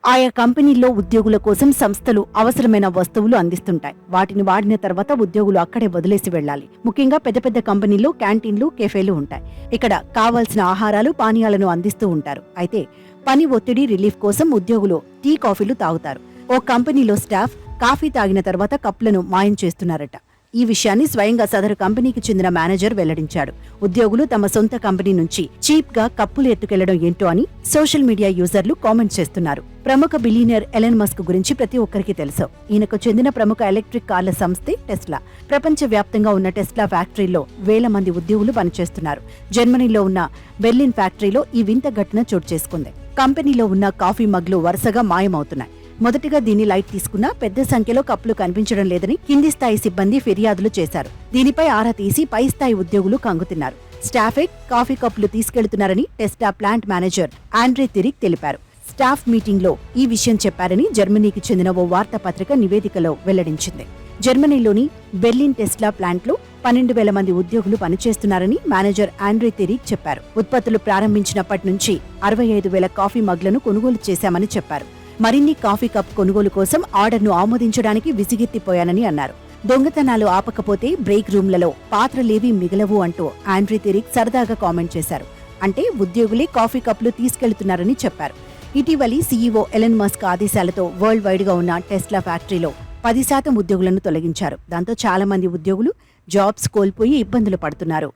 ఆయా కంపెనీల్లో ఉద్యోగుల కోసం సంస్థలు అవసరమైన వస్తువులు అందిస్తుంటాయి. వాటిని వాడిన తర్వాత ఉద్యోగులు అక్కడే వదిలేసి వెళ్లాలి. ముఖ్యంగా పెద్ద పెద్ద కంపెనీల్లో క్యాంటీన్లు, కెఫేలు ఉంటాయి. ఇక్కడ కావాల్సిన ఆహారాలు, పానీయాలను అందిస్తూ ఉంటారు. అయితే పని ఒత్తిడి రిలీఫ్ కోసం ఉద్యోగులు టీ, కాఫీలు తాగుతారు. ఓ కంపెనీలో స్టాఫ్ కాఫీ తాగిన తర్వాత కప్పులను మాయం చేస్తున్నారట. ఈ విషయాన్ని స్వయంగా సదరు కంపెనీకి చెందిన మేనేజర్ వెల్లడించాడు. ఉద్యోగులు తమ సొంత కంపెనీ నుంచి చీప్ గా కప్పులు ఎత్తుకెళ్లడం ఏంటో అని సోషల్ మీడియా యూజర్లు కామెంట్ చేస్తున్నారు. ప్రముఖ బిలియనర్ ఎలన్ మస్క్ గురించి ప్రతి ఒక్కరికి తెలుసు. ఈయనకు చెందిన ప్రముఖ ఎలక్ట్రిక్ కార్ల సంస్థే టెస్లా. ప్రపంచ వ్యాప్తంగా ఉన్న టెస్లా ఫ్యాక్టరీలో వేల మంది ఉద్యోగులు పనిచేస్తున్నారు. జర్మనీలో ఉన్న బెర్లిన్ ఫ్యాక్టరీలో ఈ వింత ఘటన చోటు చేసుకుంది. కంపెనీలో ఉన్న కాఫీ మగ్లు వరుసగా మాయమవుతున్నాయి. మొదటిగా దీన్ని లైట్ తీసుకున్నా పెద్ద సంఖ్యలో కప్పులు కనిపించడం లేదని కింది స్థాయి సిబ్బంది ఫిర్యాదులు చేశారు. దీనిపై ఆరా తీసి పై స్థాయి ఉద్యోగులు కంగుతిన్నారు. స్టాఫే కాఫీ కప్పులు తీసుకెళ్తున్నారని టెస్లా ప్లాంట్ మేనేజర్ ఆండ్రే తిరిక్ తెలిపారు. స్టాఫ్ మీటింగ్లో ఈ విషయం చెప్పారని జర్మనీకి చెందిన ఓ వార్తాపత్రిక నివేదికలో వెల్లడించింది. జర్మనీలోని బెర్లిన్ టెస్లా ప్లాంట్లో 12,000 మంది ఉద్యోగులు పనిచేస్తున్నారని మేనేజర్ ఆండ్రే తిరిక్ చెప్పారు. ఉత్పత్తులు ప్రారంభించినప్పటి నుంచి 65,000 కాఫీ మగ్లను కొనుగోలు చేశామని చెప్పారు. మరిన్ని కాఫీ కప్ కొనుగోలు కోసం ఆర్డర్ను ఆమోదించడానికి విసిగెత్తిపోయానని అన్నారు. దొంగతనాలు ఆపకపోతే బ్రేక్ రూమ్లలో పాత్రలేవీ మిగలవు అంటూ ఆండ్రే తిరిక్ సరదాగా కామెంట్ చేశారు. అంటే ఉద్యోగులే కాఫీ కప్లు తీసుకెళ్తున్నారని చెప్పారు. ఇటీవలి సీఈఓ ఎలన్ మస్క్ ఆదేశాలతో వరల్డ్ వైడ్ గా ఉన్న టెస్లా ఫ్యాక్టరీలో 10% ఉద్యోగులను తొలగించారు. దాంతో చాలా మంది ఉద్యోగులు జాబ్స్ కోల్పోయి ఇబ్బందులు పడుతున్నారు.